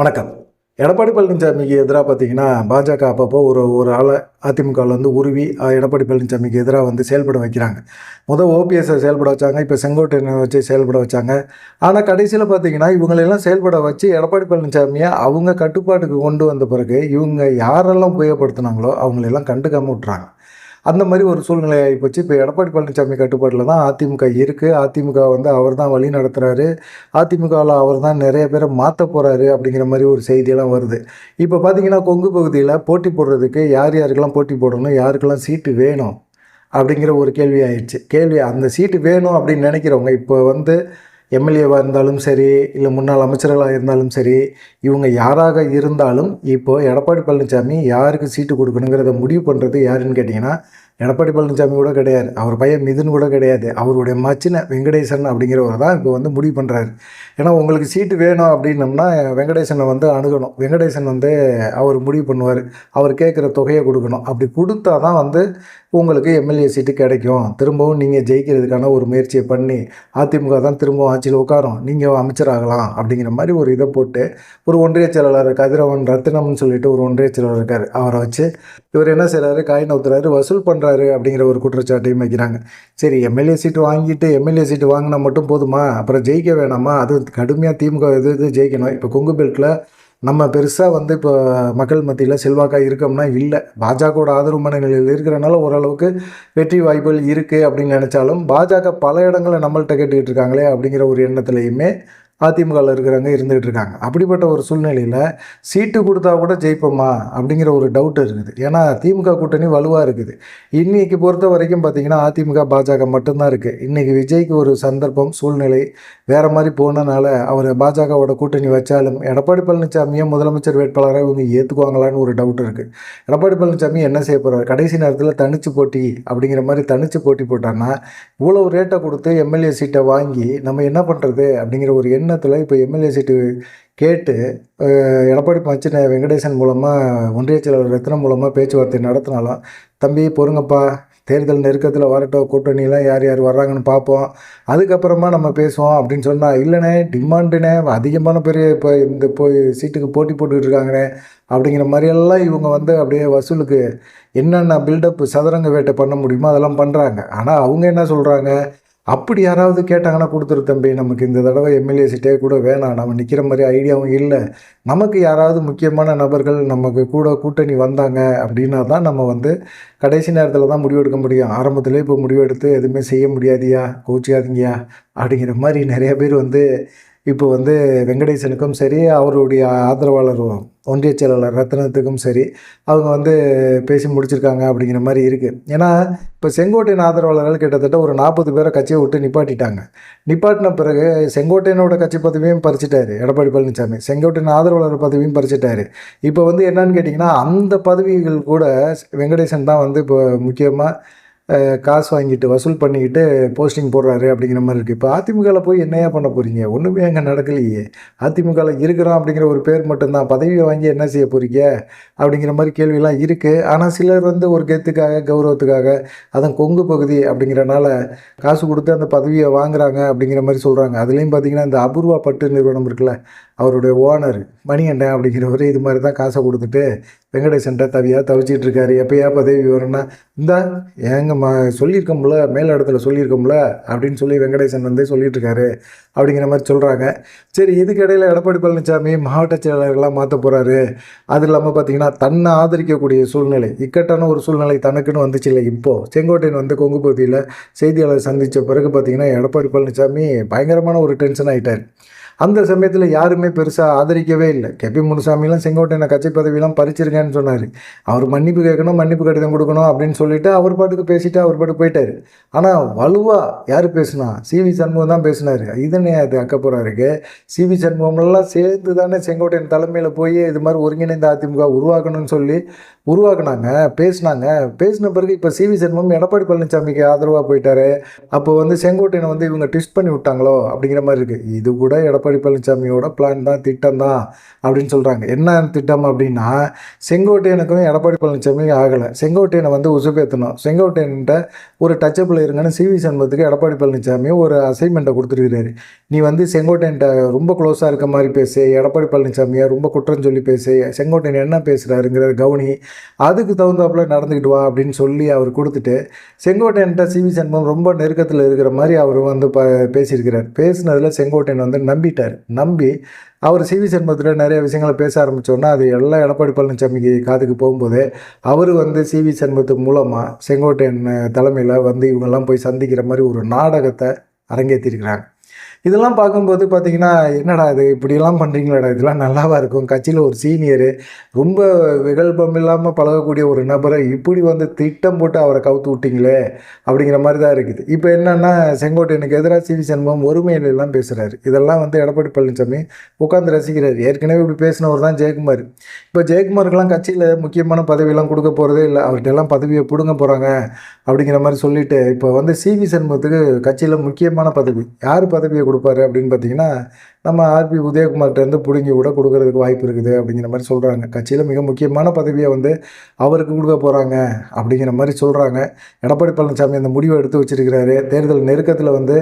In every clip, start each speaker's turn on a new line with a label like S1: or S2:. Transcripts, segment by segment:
S1: வணக்கம். எடப்பாடி பழனிசாமிக்கு எதிரா பார்த்தீங்கன்னா, பாஜக அப்பப்போ ஒரு ஒரு ஆள அதிமுகவிலேருந்து உருவி எடப்பாடி பழனிசாமிக்கு எதிரா வந்து செயல்பட வைக்கிறாங்க. ஓபிஎஸ்ஸை செயல்பட வச்சாங்க. இப்போ செங்கோட்டையனை வச்சு செயல்பட வச்சாங்க. ஆனா கடைசியில பார்த்தீங்கன்னா, இவங்களெல்லாம் செயல்பட வச்சு எடப்பாடி பழனிசாமிய அவங்க கட்டுப்பாட்டுக்கு கொண்டு வந்த பிறகு, இவங்க யாரெல்லாம் உபயோகப்படுத்துனாங்களோ அவங்களெல்லாம் கண்டுக்காம விட்டுறாங்க. அந்த மாரி ஒரு சூழ்நிலை ஆயிப்போச்சு. இப்ப எடப்பாடி பழனிசாமி கட்டுப்பாட்டுல தான் அதிமுக இருக்கு. அதிமுக வந்து அவர் தான் வழி நடத்துறாரு. அதிமுகவுல அவர் தான் நெறைய பேர மாத்தப் போறாரு அப்படிங்கிற மாரி ஒரு செய்தியெல்லாம் வருது. இப்ப பார்த்தீங்கன்னா, கொங்கு பகுதியில போட்டி போடுறதுக்கு யார் யாருக்கெல்லாம் போட்டி போடணும், யாருக்கெல்லாம் சீட்டு வேணும் அப்படிங்கிற ஒரு கேள்வி ஆயிடுச்சு. அந்த சீட்டு வேணும் அப்படின்னு நெனைக்கிறவங்க, இப்போ வந்து எம்எல்ஏவா இருந்தாலும் சரி, இல்ல முன்னாள் அமைச்சர்களா இருந்தாலும் சரி, இவங்க யாராக இருந்தாலும், இப்போ எடப்பாடி பழனிசாமி யாருக்கு சீட்டு குடுக்கணுங்கிறத முடிவு பண்றது யாருன்னு கேட்டீங்கன்னா, எடப்பாடி பழனிசாமி கூட கிடையாது. அவர் பையன் மிதுன் கூட கிடையாது. அவருடைய மச்சினன் வெங்கடேசன் அப்படிங்கிறவர் தான் இப்போ வந்து முடிவு பண்றாரு. ஏன்னா உங்களுக்கு சீட்டு வேணும் அப்படின்னம்னா, வெங்கடேசனை வந்து அணுகணும். வெங்கடேசன் வந்து அவர் முடிவு பண்ணுவாரு. அவர் கேட்குற தொகைய குடுக்கணும். அப்படி குடுத்தா தான் வந்து உங்களுக்கு எம்எல்ஏ சீட்டு கிடைக்கும். திரும்பவும் நீங்க ஜெயிக்கிறதுக்கான ஒரு முயற்சிய பண்ணி, அதிமுக தான் திரும்பவும் ஆட்சியில் உட்காரும். நீங்க அமைச்சராகலாம் அப்படிங்கிற மாரி ஒரு இத போட்டு, ஒரு ஒன்றிய செயலாளர் கதிரவன் ரத்தினம்னு சொல்லிட்டு ஒரு ஒன்றிய செயலாளர் இருக்காரு. அவர வச்சு இவர் என்ன செய்றாரு, காய் நவுத்துறாரு, வசூல் பண்றாரு அப்படிங்கிற ஒரு குற்றச்சாட்டையும் வைக்கிறாங்க. சரி, எம்எல்ஏ சீட்டு வாங்கிட்டு எம்எல்ஏ சீட்டு வாங்குனா மட்டும் போதுமா? அப்புறம் ஜெயிக்க வேணாமா? அதுவும் கடுமையா திமுக எதிர்த்து ஜெயிக்கணும். இப்போ கொங்கு பெல்ட்ல நம்ம பெருசா வந்து இப்போ மக்கள் மத்தியில செல்வாக்கா இருக்கோம்னா இல்ல. பாஜகவோட ஆதரவு மனநிலையில் இருக்கிறனால ஓரளவுக்கு வெற்றி வாய்ப்புகள் இருக்கு அப்படின்னு நெனைச்சாலும், பாஜக பல இடங்கள்ல நம்மள்ட்ட கேட்டுக்கிட்டு இருக்காங்களே அப்படிங்கிற ஒரு எண்ணத்திலயுமே அதிமுகவில் இருக்கிறவங்க இருந்துகிட்டு இருக்காங்க. அப்படிப்பட்ட ஒரு சூழ்நிலையில் சீட்டு கொடுத்தா கூட ஜெயிப்போமா அப்படிங்கிற ஒரு டவுட் இருக்குது. ஏன்னா திமுக கூட்டணி வலுவாக இருக்குது. இன்னைக்கு பொறுத்த வரைக்கும் பார்த்தீங்கன்னா, அதிமுக பாஜக மட்டும்தான் இருக்குது. இன்றைக்கி விஜய்க்கு ஒரு சந்தர்ப்பம் சூழ்நிலை வேறு மாதிரி போனனால அவர் பாஜகவோட கூட்டணி வச்சாலும் எடப்பாடி பழனிசாமியை முதலமைச்சர் வேட்பாளராக இவங்க ஏற்றுக்குவாங்களான்னு ஒரு டவுட் இருக்குது. எடப்பாடி பழனிசாமி என்ன செய்ய போகிறார், கடைசி நேரத்தில் தனிச்சு போட்டி அப்படிங்கிற மாதிரி தனிச்சு போட்டி போட்டான்னா இவ்வளோ ரேட்டை கொடுத்து எம்எல்ஏ சீட்டை வாங்கி நம்ம என்ன பண்ணுறது அப்படிங்கிற ஒரு எண்ணத்தில் இப்போ எம்எல்ஏ சீட்டு கேட்டு எடப்பாடி மச்சின வெங்கடேசன் மூலமாக ஒன்றிய செயலாளர் ரத்னம் மூலமாக பேச்சுவார்த்தை நடத்தினாலும், தம்பி பொறுங்கப்பா, தேர்தல் நெருக்கத்தில் வரட்டும், கூட்டணியெலாம் யார் யார் வர்றாங்கன்னு பார்ப்போம், அதுக்கப்புறமா நம்ம பேசுவோம் அப்படின்னு சொன்னால், இல்லைண்ணே டிமாண்டுண்ணே அதிகமான பேர் இப்போ இந்த போய் சீட்டுக்கு போட்டி போட்டுக்கிட்டு இருக்காங்கண்ணே அப்படிங்கிற மாதிரியெல்லாம் இவங்க வந்து அப்படியே வசூலுக்கு என்னென்ன பில்டப் சதுரங்க வேட்டை பண்ண முடியுமோ அதெல்லாம் பண்ணுறாங்க. ஆனால் அவங்க என்ன சொல்கிறாங்க, அப்படி யாராவது கேட்டாங்கன்னா கொடுத்துரு தம்பி, நமக்கு இந்த தடவை எம்எல்ஏ சீட்டே கூட வேணாம், நம்ம நிற்கிற மாதிரி ஐடியாவும் இல்லை, நமக்கு யாராவது முக்கியமான நபர்கள் நமக்கு கூட கூட்டணி வந்தாங்க அப்படின்னா தான் நம்ம வந்து கடைசி நேரத்தில் தான் முடிவெடுக்க முடியும். ஆரம்பத்திலே இப்போ முடிவெடுத்து எதுவுமே செய்ய முடியாதியா, கோச்சிக்காதீங்கயா அப்படிங்கிற மாதிரி நிறைய பேர் வந்து இப்போ வந்து வெங்கடேசனுக்கும் சரி, அவருடைய ஆதரவாளர் ஒன்றிய செயலாளர் ரத்னத்துக்கும் சரி, அவங்க வந்து பேசி முடிச்சிருக்காங்க அப்படிங்கிற மாதிரி இருக்குது. ஏன்னா இப்போ செங்கோட்டையன் ஆதரவாளர்கள் கிட்டத்தட்ட ஒரு 40 பேரை கட்சியை விட்டு நிப்பாட்டிட்டாங்க. நிப்பாட்டின பிறகு செங்கோட்டையனோட கட்சி பதவியும் பறிச்சிட்டாரு எடப்பாடி பழனிசாமி. செங்கோட்டையன் ஆதரவாளர் பதவியும் பறிச்சிட்டாரு. இப்போ வந்து என்னன்னு கேட்டிங்கன்னா, அந்த பதவிகள் கூட வெங்கடேசன் தான் வந்து இப்போ முக்கியமாக காசு வாங்கிட்டு வசூல் பண்ணிக்கிட்டு போஸ்டிங் போடுறாரு அப்படிங்கிற மாதிரி இருக்குது. இப்போ அதிமுகவில் போய் என்னையா பண்ண போகிறீங்க? ஒன்றுமே அங்கே நடக்கலையே. அதிமுகவில் இருக்கிறோம் அப்படிங்கிற ஒரு பேர் மட்டும்தான். பதவியை வாங்கி என்ன செய்ய போகிறீங்க அப்படிங்கிற மாதிரி கேள்வியெல்லாம் இருக்குது. ஆனால் சிலர் வந்து ஒரு கெத்துக்காக, கௌரவத்துக்காக, அதுவும் கொங்கு பகுதி அப்படிங்கிறனால காசு கொடுத்து அந்த பதவியை வாங்குறாங்க அப்படிங்கிற மாதிரி சொல்கிறாங்க. அதுலேயும் பார்த்தீங்கன்னா, இந்த அபூர்வா பட்டு நிறுவனம் இருக்குல்ல, அவருடைய ஓனர் மணிகண்டன் அப்படிங்கிறவர் இது மாதிரி தான் காசை கொடுத்துட்டு வெங்கடேசன்ட்ட தவிச்சிட்டு இருக்காரு. எப்போயா பதவி வரும்னா, இந்தா ஏங்க சொல்லியிருக்கோம்ல, மேல் இடத்துல சொல்லியிருக்கோம்ல அப்படின்னு சொல்லி வெங்கடேசன் வந்து சொல்லிட்டு இருக்காரு அப்படிங்கிற மாதிரி சொல்கிறாங்க. சரி, இதுக்கு இடையில் எடப்பாடி பழனிசாமி மாவட்ட செயலாளர்களாக மாற்ற போகிறாரு. அது இல்லாமல் பார்த்தீங்கன்னா, தன்னை ஆதரிக்கக்கூடிய சூழ்நிலை, இக்கட்டான ஒரு சூழ்நிலை தனக்குன்னு வந்துச்சு இல்லை. இப்போது செங்கோட்டையன் வந்து கொங்கு பகுதியில் செய்தியாளர் சந்தித்த பிறகு பார்த்தீங்கன்னா, எடப்பாடி பழனிசாமி பயங்கரமான ஒரு டென்ஷன் ஆகிட்டார். அந்த சமயத்தில் யாருமே பெருசாக ஆதரிக்கவே இல்லை. கேபி முனுசாமிலாம் செங்கோட்டையனை கட்சி பதவியெல்லாம் பறிச்சிருக்கேன்னு சொன்னார். அவர் மன்னிப்பு கேட்கணும், மன்னிப்பு கடிதம் கொடுக்கணும் அப்படின்னு சொல்லிட்டு அவர் பாட்டுக்கு பேசிட்டு அவர் பாட்டுக்கு போயிட்டார். ஆனால் வலுவாக யார் பேசுனா, சிவி சண்முகம் தான் பேசினார். இதனே அது அக்கப்புறம் சிவி சண்முகம்லாம் சேர்ந்து தானே செங்கோட்டையன் தலைமையில் போய் இது மாதிரி ஒருங்கிணைந்த அதிமுக உருவாக்கணும்னு சொல்லி உருவாக்குனாங்க, பேசினாங்க. பேசின பிறகு இப்போ சிவி சண்முகம் எடப்பாடி பழனிசாமிக்கு ஆதரவாக போயிட்டாரு. அப்போ வந்து செங்கோட்டையனை வந்து இவங்க ட்விஸ்ட் பண்ணி விட்டாங்களோ அப்படிங்கிற மாதிரி இருக்குது. இது கூட எடப்பாடி எடப்பாடி பழனிசாமியோட பிளான் தான், திட்டம் தான் அப்படின்னு சொல்கிறாங்க. என்ன திட்டம் அப்படின்னா, செங்கோட்டையனுக்கும் எடப்பாடி பழனிசாமி ஆகலை. செங்கோட்டையனை வந்து உசுப்பேற்றணும். செங்கோட்டையன்கிட்ட ஒரு டச்சப்பில் இருங்கன்னு சிவி சண்முகத்துக்கு எடப்பாடி பழனிசாமி ஒரு அசைன்மெண்ட்டை கொடுத்துருக்கிறாரு. நீ வந்து செங்கோட்டையன்ட்ட ரொம்ப க்ளோஸாக இருக்க மாதிரி பேசு, எடப்பாடி பழனிசாமியை ரொம்ப குற்றம் சொல்லி பேசு, செங்கோட்டையன் என்ன பேசுகிறாருங்கிற கவனி, அதுக்கு தகுந்தாப்புல நடந்துக்கிட்டு வா அப்படின்னு சொல்லி அவர் கொடுத்துட்டு, செங்கோட்டையன்ட்ட சிவி சண்முகம் ரொம்ப நெருக்கத்தில் இருக்கிற மாதிரி அவர் வந்து பேசியிருக்கிறார். பேசினதில் செங்கோட்டையன் வந்து நம்பிட்டார். நம்பி அவர் சிவி சண்முகத்தில் நிறைய விஷயங்களை பேச ஆரம்பித்தோன்னா அது எல்லாம் எடப்பாடி பழனிசாமிக்கு காதுக்கு போகும்போது அவர் வந்து சிவி சண்முகத்து மூலமாக செங்கோட்டையன் தலைமையில் வந்து இவங்கெல்லாம் போய் சந்திக்கிற மாதிரி ஒரு நாடகத்தை அரங்கேற்றிருக்கிறாங்க. இதெல்லாம் பார்க்கும்போது பார்த்தீங்கன்னா, என்னடா இது இப்படியெல்லாம் பண்ணுறீங்களாடா, இதெல்லாம் நல்லாவா இருக்கும்? கட்சியில் ஒரு சீனியரு, ரொம்ப விகல்பம் இல்லாமல் பழகக்கூடிய ஒரு நபரை இப்படி வந்து திட்டம் போட்டு அவரை கவுத்து விட்டீங்களே அப்படிங்கிற மாதிரி தான் இருக்குது. இப்போ என்னென்னா, செங்கோட்டையனுக்கு எதிராக சிவி சண்முகம் ஒருமையிலெல்லாம் பேசுகிறாரு. இதெல்லாம் வந்து எடப்பாடி பழனிசாமி உட்காந்து ரசிக்கிறார். ஏற்கனவே இப்படி பேசினவர் தான் ஜெயக்குமார். இப்போ ஜெயக்குமாருக்கெல்லாம் கட்சியில் முக்கியமான பதவியெல்லாம் கொடுக்க போகிறதே இல்லை, அவர்கிட்டெல்லாம் பதவியை பிடுங்க போகிறாங்க அப்படிங்கிற மாதிரி சொல்லிவிட்டு, இப்போ வந்து சிவி சண்முகத்துக்கு கட்சியில் முக்கியமான பதவி, யார் பதவியை கொடுப்பாரு அப்படின்னு பார்த்தீங்கன்னா, நம்ம ஆர்பி உதயகுமார்கிட்டருந்து பிடுங்கி கூட கொடுக்கறதுக்கு வாய்ப்பு இருக்குது அப்படிங்கிற மாதிரி சொல்கிறாங்க. கட்சியில் மிக முக்கியமான பதவியை வந்து அவருக்கு கொடுக்க போகிறாங்க அப்படிங்கிற மாதிரி சொல்கிறாங்க. எடப்பாடி பழனிசாமி அந்த முடிவை எடுத்து வச்சிருக்கிறாரு. தேர்தல் நெருக்கத்தில் வந்து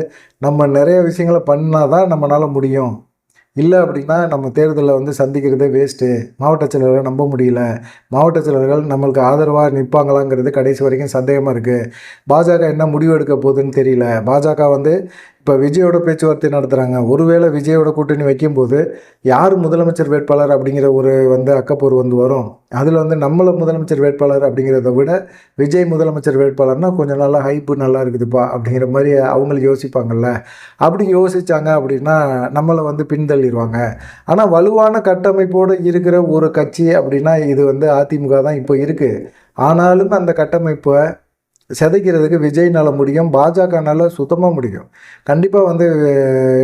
S1: நம்ம நிறைய விஷயங்களை பண்ணால் தான் நம்மளால் முடியும், இல்லை அப்படின்னா நம்ம தேர்தலில் வந்து சந்திக்கிறதே வேஸ்ட்டு, மாவட்ட செயலர்களை நம்ப முடியல, மாவட்ட செயலர்கள் நம்மளுக்கு ஆதரவாக நிற்பாங்களாங்கிறது கடைசி வரைக்கும் சந்தேகமாக இருக்குது, பாஜக என்ன முடிவு எடுக்க போகுதுன்னு தெரியல, பாஜக வந்து இப்போ விஜயோட பேச்சுவார்த்தை நடத்துகிறாங்க, ஒருவேளை விஜயோட கூட்டணி வைக்கும்போது யார் முதலமைச்சர் வேட்பாளர் அப்படிங்கிற ஒரு வந்து அக்கப்போர் வந்து வரும். அதில் வந்து நம்மளை முதலமைச்சர் வேட்பாளர் அப்படிங்கிறத விட விஜய் முதலமைச்சர் வேட்பாளர்னால் கொஞ்சம் நல்லா ஹைப்பு நல்லா இருக்குதுப்பா அப்படிங்கிற மாதிரி அவங்களுக்கு யோசிப்பாங்கள்ல. அப்படி யோசித்தாங்க அப்படின்னா நம்மளை வந்து பின்தள்ளிடுவாங்க. ஆனால் வலுவான கட்டமைப்போடு இருக்கிற ஒரு கட்சி அப்படின்னா இது வந்து அதிமுக தான் இப்போ இருக்குது. ஆனாலும் அந்த கட்டமைப்பை சிதைக்கிறதுக்கு விஜய்னால முடியும், பாஜகனால சுத்தமாக முடியும். கண்டிப்பாக வந்து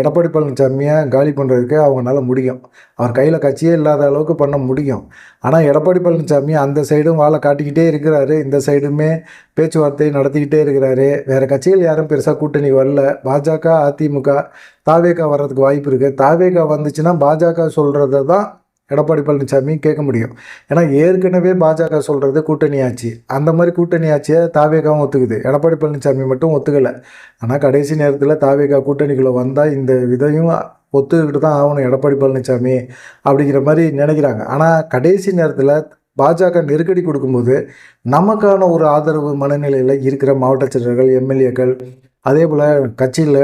S1: எடப்பாடி பழனிசாமியை காலி பண்ணுறதுக்கு அவங்களால முடியும். அவர் கையில் கட்சியே இல்லாத அளவுக்கு பண்ண முடியும். ஆனால் எடப்பாடி பழனிசாமி அந்த சைடும் வாழை காட்டிக்கிட்டே இருக்கிறாரு, இந்த சைடுமே பேச்சுவார்த்தை நடத்திக்கிட்டே இருக்கிறாரு. வேறு கட்சிகள் யாரும் பெருசாக கூட்டணி வரல. பாஜக, அதிமுக, தாவேகா வர்றதுக்கு வாய்ப்பு இருக்குது. தாவேகா வந்துச்சுன்னா பாஜக சொல்கிறத தான் எடப்பாடி பழனிசாமி கேட்க முடியும். ஏன்னா ஏற்கனவே பாஜக சொல்கிறது கூட்டணி ஆட்சி, அந்த மாதிரி கூட்டணி ஆட்சியை தாவேகாவும் ஒத்துக்குது, எடப்பாடி பழனிசாமி மட்டும் ஒத்துக்கலை. ஆனால் கடைசி நேரத்தில் தாவேகா கூட்டணிக்குள்ளே வந்தால் இந்த விதையும் ஒத்துக்கிட்டு தான் ஆகணும் எடப்பாடி பழனிசாமி அப்படிங்கிற மாதிரி நினைக்கிறாங்க. ஆனால் கடைசி நேரத்தில் பாஜக நெருக்கடி கொடுக்கும்போது நமக்கான ஒரு ஆதரவு மனநிலையில் இருக்கிற மாவட்ட செயலர்கள், எம்எல்ஏக்கள், அதே போல் கட்சியில்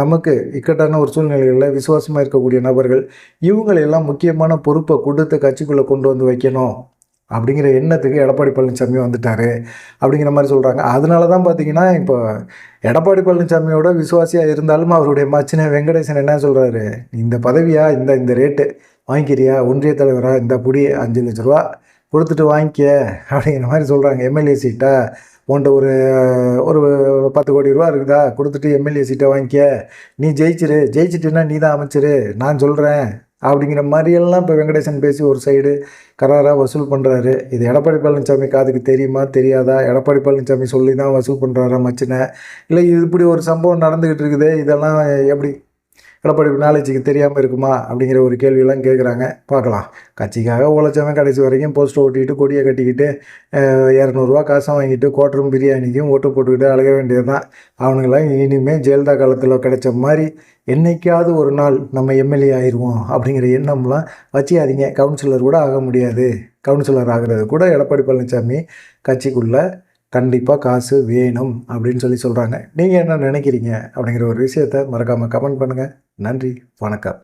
S1: நமக்கு இக்கட்டான ஒரு சூழ்நிலைகளில் விசுவாசமாக இருக்கக்கூடிய நபர்கள், இவங்களையெல்லாம் முக்கியமான பொறுப்பை கொடுத்து கட்சிக்குள்ளே கொண்டு வந்து வைக்கணும் அப்படிங்கிற எண்ணத்துக்கு எடப்பாடி பழனிசாமி வந்துட்டார் அப்படிங்கிற மாதிரி சொல்கிறாங்க. அதனால தான் பார்த்திங்கன்னா இப்போ எடப்பாடி பழனிசாமியோட விசுவாசியாக இருந்தாலும் அவருடைய மச்சினை வெங்கடேசன் என்ன சொல்கிறாரு, இந்த பதவியா இந்த ரேட்டு வாங்கிக்கிறியா, ஒன்றிய தலைவராக இந்த புடி 5 லட்ச ரூபா கொடுத்துட்டு வாங்கிக்க அப்படிங்கிற மாதிரி சொல்கிறாங்க. எம்எல்ஏ சீட்டை உன்ட்ட ஒரு 10 கோடி ரூபா இருக்குதா, கொடுத்துட்டு எம்எல்ஏ சீட்டை வாங்கிக்க, நீ ஜெயிச்சிட்டுன்னா நீ தான் அமைச்சர், நான் சொல்கிறேன் அப்படிங்கிற மாதிரியெல்லாம் இப்போ வெங்கடேசன் பேசி ஒரு சைடு கராராக வசூல் பண்ணுறாரு. இது எடப்பாடி பழனிசாமி காதுக்கு தெரியுமா தெரியாதா? எடப்பாடி பழனிசாமி சொல்லி தான் வசூல் பண்ணுறாரா மச்சினை, இல்லை இது இப்படி ஒரு சம்பவம் நடந்துக்கிட்டு இருக்குது, இதெல்லாம் எப்படி எடப்பாடி நாலேஜுக்கு தெரியாமல் இருக்குமா அப்படிங்கிற ஒரு கேள்வியெல்லாம் கேட்குறாங்க. பார்க்கலாம். கட்சிக்காக உழைச்சவன் கடைசி வரைக்கும் போஸ்டர் ஓட்டிக்கிட்டு கொடியை கட்டிக்கிட்டு 200 காசை வாங்கிட்டு கோட்டரும் பிரியாணிக்கும் ஓட்டு போட்டுக்கிட்டு அழக வேண்டியது தான். அவனுங்களாம் இனிமேல் ஜெயலலிதா காலத்தில் கிடைச்ச மாதிரி என்றைக்காவது ஒரு நாள் நம்ம எம்எல்ஏ ஆயிடுவோம் அப்படிங்கிற எண்ணம்லாம் வச்சியாதீங்க. கவுன்சிலர் கூட ஆக முடியாது. கவுன்சிலர் ஆகிறது கூட எடப்பாடி பழனிசாமி கட்சிக்குள்ளே கண்டிப்பாக காசு வேணும் அப்படின்னு சொல்கிறாங்க. நீங்கள் என்ன நினைக்கிறீங்க அப்படிங்கிற ஒரு விஷயத்தை மறக்காமல் கமெண்ட் பண்ணுங்கள். நன்றி, வணக்கம்.